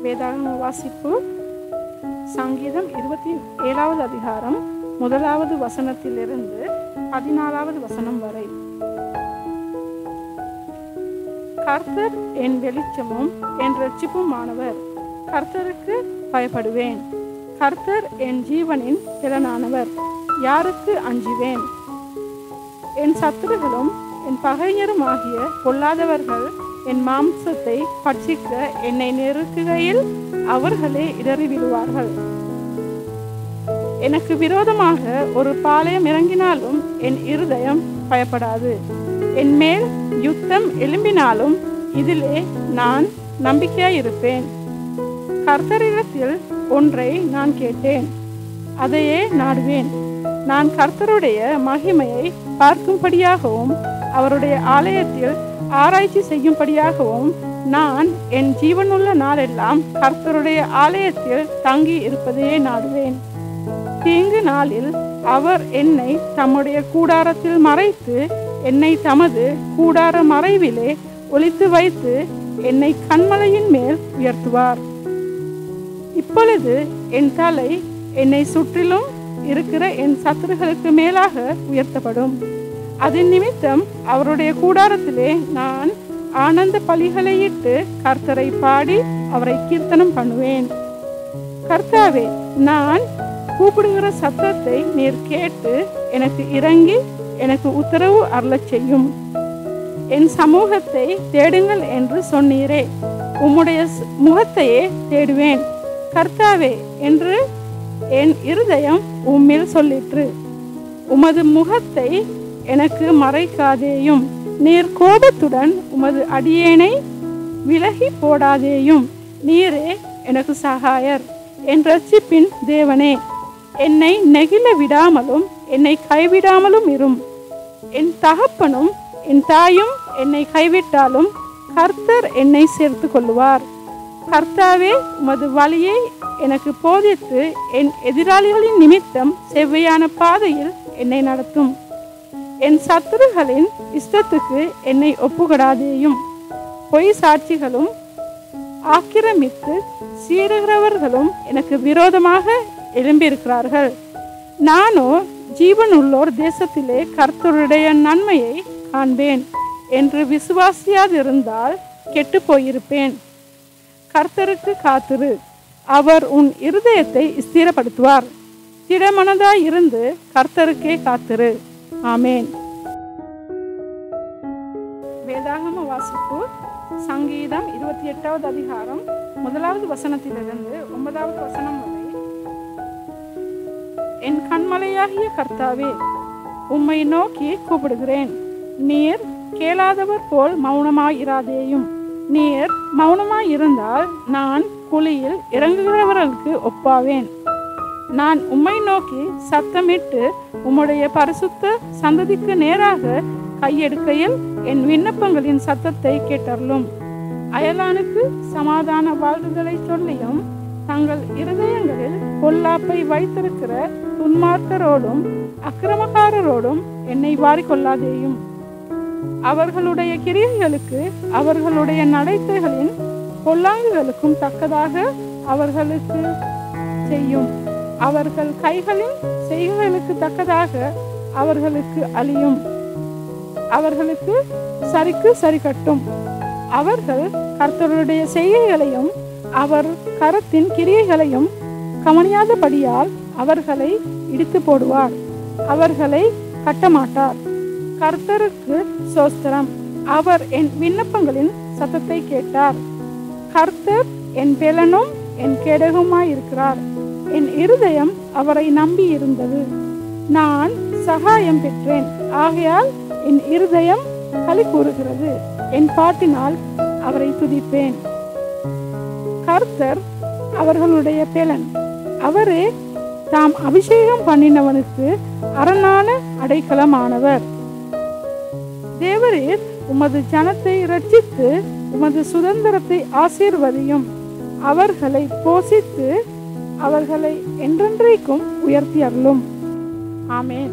வேதாகம வாசிப்பு சங்கீதம் 27வது அதிகாரம் 1வது வசனத்திலிருந்து 14வது வசனம் வரை. கர்த்தர் என் வெளிச்சமும் என் இரட்சிப்புமானவர், கர்த்தருக்கு பயப்படுவேன். கர்த்தர் என் ஜீவனின் திறனானவர், யாருக்கு அஞ்சுவேன்? என் சத்துருகளும் என் பகைஞரும் ஆகிய பொல்லாதவர்கள் என் மாம்சத்தை பட்சிக்க என்னை நெருக்குகையில் அவர்களே இடறி விடுவார்கள். எனக்கு விரோதமாக ஒரு பாளையம் இறங்கினாலும் என் இருதயம் பயப்படாது. என் மேல் யுத்தம் எழும்பினாலும் இதிலே நான் நம்பிக்கையாயிருப்பேன். கர்த்தரிடத்தில் ஒன்றை நான் கேட்டேன், அதையே நாடுவேன். நான் கர்த்தருடைய மகிமையை பார்க்கும்படியாகவும் அவருடைய ஆலயத்தில் ஆராய்ச்சி செய்யும்படியாகவும் நான் என் ஜீவனுள்ள நாளெல்லாம் கர்த்தருடைய ஆலயத்தில் தங்கி இருப்பதையே நாடுவேன். தீங்கு நாளில் அவர் என்னை தம்முடைய கூடாரத்தில் மறைத்து என்னை தமது கூடார மறைவிலே ஒளித்து வைத்து என்னை கன்மலையின் மேல் உயர்த்துவார். இப்பொழுது என் தலை என்னை சுற்றிலும் இருக்கிற என் சத்துருகளுக்கு மேலாக உயர்த்தப்படும். அதன் நிமித்தம் அவருடைய கூடாரத்திலே நான் ஆனந்த பலிகளையிட்டு கர்த்தரை பாடி அவரை கீர்த்தனம் பண்ணுவேன். கர்த்தாவே, நான் கூப்பிடுகிற சத்தத்தை நீர் கேட்டு எனக்கு இறங்கி எனக்கு உத்தரவு அருளச் செய்யும். என் சமூகத்தை தேடுங்கள் என்று சொன்னீரே, உம்முடைய முகத்தையே தேடுவேன். கர்த்தாவே என்று என் இருதயம் உம்மில் சொல்லிற்று. உமது முகத்தை எனக்கு மறைக்காதேயும், நீர் கோபத்துடன் உமது அடியேனை விலகி போடாதேயும். நீரே எனக்கு சகாயர், என் இரட்சிப்பின் தேவனே. என்னை நெகிழ விடாமலும் என்னை கைவிடாமலும் இரும். என் தகப்பனும் என் தாயும் என்னை கைவிட்டாலும் கர்த்தர் என்னை சேர்த்து கொள்ளுவார். கர்த்தாவே, உமது வழியை எனக்கு போதித்து என் எதிராளிகளின் நிமித்தம் செவ்வையான பாதையில் என்னை நடத்தும். என் சத்துருகளின் இஷ்டத்துக்கு என்னை ஒப்புக்கொடாதேயும். பொய் சாட்சிகளும் ஆக்கிரமித்து சீருகிறவர்களும் எனக்கு விரோதமாக எழும்பியிருக்கிறார்கள். நானோ ஜீவனுள்ளோர் தேசத்திலே கர்த்தருடைய நன்மையை காண்பேன் என்று விசுவாசியாதிருந்தால் கெட்டு போயிருப்பேன். கர்த்தருக்கு காத்திரு, அவர் உன் இருதயத்தை ஸ்திரப்படுத்துவார். திடமனதாய் இருந்து கர்த்தருக்கே காத்திரு. ஆமேன். வேதாகம வாசிப்பு சங்கீதம் 28வது அதிகாரம் 1வது வசனத்திலிருந்து 9வது வசனம் வரை. என் கண்மலையாகிய கர்த்தாவே, உம்மை நோக்கி கூப்பிடுகிறேன். நீர் கேளாதவர் போல் மௌனமாயிராதேயும். நீர் மௌனமாயிருந்தால் நான் குழியில் இறங்குகிறவர்களுக்கு ஒப்பாவேன். நான் உம்மை நோக்கி சத்தமிட்டு உம்முடைய பரிசுத்த சந்ததிக்கு நேராக கையெடுக்கையில் என் விண்ணப்பங்களின் சத்தத்தை கேட்டருளும். அயலானுக்கு சமாதான வாழ்வுகளை சொல்லியும் தங்கள் இருதயங்களில் பொல்லாப்பை வைத்திருக்கிற துன்மார்க்கரோடும் அக்கிரமக்காரரோடும் என்னை வாரிக்கொள்ளாதேயும். அவர்களுடைய கிரியைகளுக்கு அவர்களுடைய நடைத்தைகளின் பொல்லாங்குகளுக்கும் தக்கதாக அவர்களுக்கு செய்யும். அவர்கள் கைகளின் செய்கைகளுக்கு தக்கதாக அவர்களுக்கு அழியும். அவர்களுக்கு சரிக்கு சரி கட்டும். அவர்கள் கர்த்தருடைய செய்கைகளையும் அவர் கரத்தின் கிரியைகளையும் கவனியாதபடியால் அவர்களை இடித்து போடுவார். அவர்களை கட்டமாட்டார். கர்த்தருக்கு சோஸ்திரம். அவர் என் விண்ணப்பங்களின் சத்தத்தை கேட்டார். கர்த்தர் என் பெலனும் என் கேடகமாயிருக்கிறார். என் இருதயம் அவரை நம்பி இருந்தது. நான் சகாயம் பெற்றேன், ஆகையால் என் இருதயம் களி கூறுகிறது. என் பாட்டினால் அவரை துதிப்பேன். கர்த்தர் அவர்களுடைய பெலன். அவரே தாம் அபிஷேகம் பண்ணினவனுக்கு அரணான அடைக்கலமானவர். தேவரீர் உமது ஜனத்தை இரட்சித்து உமது சுதந்திரத்தை ஆசீர்வதியும். அவர்களை போஷித்து அவர்களை என்றென்றைக்கும் உயர்த்தி அருளும். ஆமேன்.